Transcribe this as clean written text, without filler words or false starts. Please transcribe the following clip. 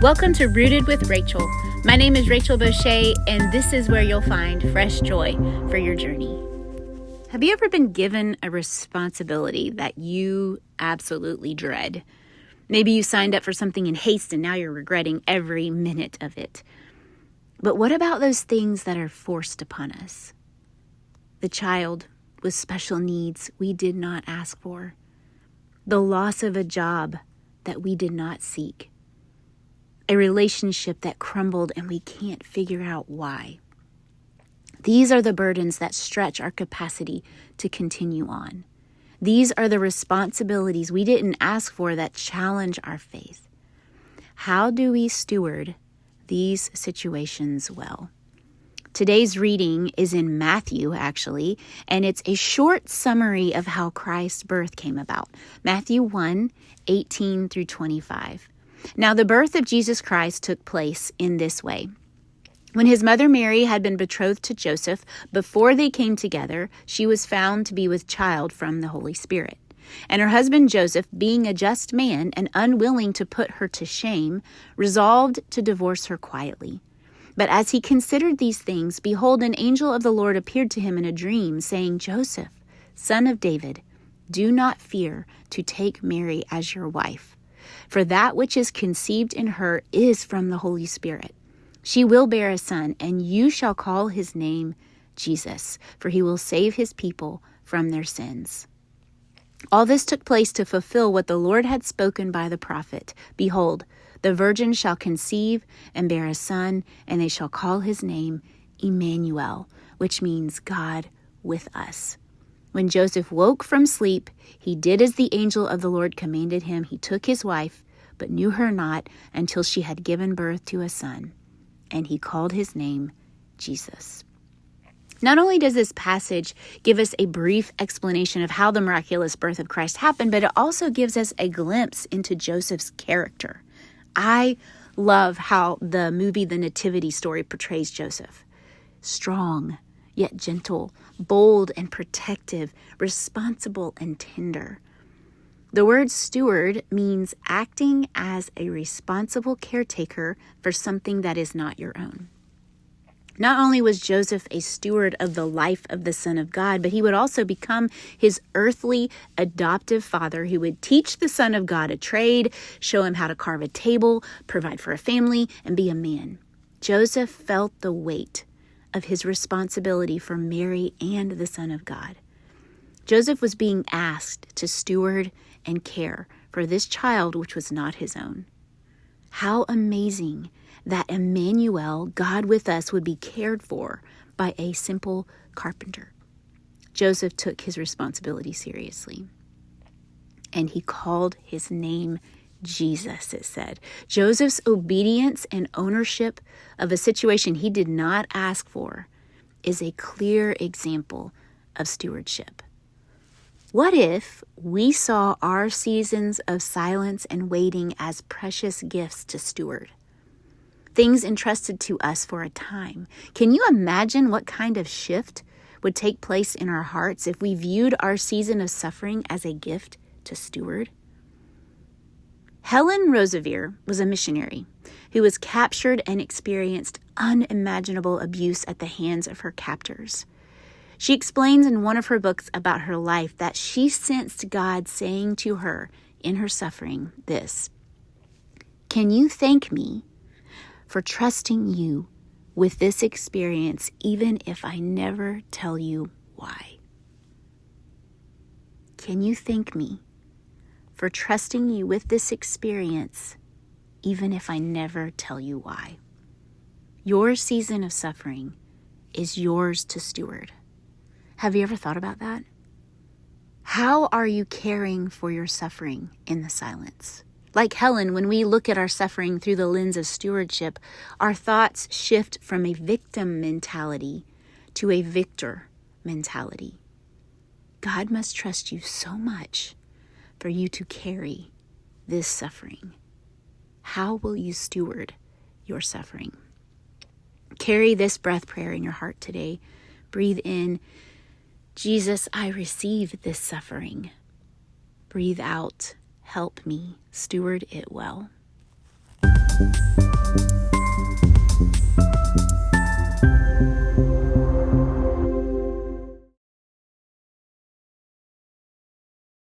Welcome to Rooted with Rachel. My name is Rachel Boucher, and this is where you'll find fresh joy for your journey. Have you ever been given a responsibility that you absolutely dread? Maybe you signed up for something in haste and now you're regretting every minute of it. But what about those things that are forced upon us? The child with special needs we did not ask for. The loss of a job that we did not seek. A relationship that crumbled and we can't figure out why. These are the burdens that stretch our capacity to continue on. These are the responsibilities we didn't ask for that challenge our faith. How do we steward these situations well? Today's reading is in Matthew, actually, and it's a short summary of how Christ's birth came about. Matthew 1:18 through 25. Now, the birth of Jesus Christ took place in this way. When his mother Mary had been betrothed to Joseph, before they came together, she was found to be with child from the Holy Spirit. And her husband Joseph, being a just man and unwilling to put her to shame, resolved to divorce her quietly. But as he considered these things, behold, an angel of the Lord appeared to him in a dream, saying, Joseph, son of David, do not fear to take Mary as your wife. For that which is conceived in her is from the Holy Spirit. She will bear a son, and you shall call his name Jesus, for he will save his people from their sins. All this took place to fulfill what the Lord had spoken by the prophet. Behold, the virgin shall conceive and bear a son, and they shall call his name Emmanuel, which means God with us. When Joseph woke from sleep, he did as the angel of the Lord commanded him. He took his wife, but knew her not until she had given birth to a son, and he called his name Jesus. Not only does this passage give us a brief explanation of how the miraculous birth of Christ happened, but it also gives us a glimpse into Joseph's character. I love how the movie The Nativity Story portrays Joseph. Strong, yet gentle, bold and protective, responsible and tender. The word steward means acting as a responsible caretaker for something that is not your own. Not only was Joseph a steward of the life of the Son of God, but he would also become his earthly adoptive father who would teach the Son of God a trade, show him how to carve a table, provide for a family, and be a man. Joseph felt the weight of his responsibility for Mary and the Son of God. Joseph was being asked to steward and care for this child which was not his own. How amazing that Emmanuel, God with us, would be cared for by a simple carpenter. Joseph took his responsibility seriously, and he called his name Jesus, it said. Joseph's obedience and ownership of a situation he did not ask for is a clear example of stewardship. What if we saw our seasons of silence and waiting as precious gifts to steward? Things entrusted to us for a time. Can you imagine what kind of shift would take place in our hearts if we viewed our season of suffering as a gift to steward? Helen Roseveare was a missionary who was captured and experienced unimaginable abuse at the hands of her captors. She explains in one of her books about her life that she sensed God saying to her in her suffering this: "Can you thank me for trusting you with this experience, even if I never tell you why? Can you thank me for trusting you with this experience, even if I never tell you why?" Your season of suffering is yours to steward. Have you ever thought about that? How are you caring for your suffering in the silence? Like Helen, when we look at our suffering through the lens of stewardship, our thoughts shift from a victim mentality to a victor mentality. God must trust you so much for you to carry this suffering. How will you steward your suffering? Carry this breath prayer in your heart today. Breathe in, Jesus, I receive this suffering. Breathe out, help me steward it well.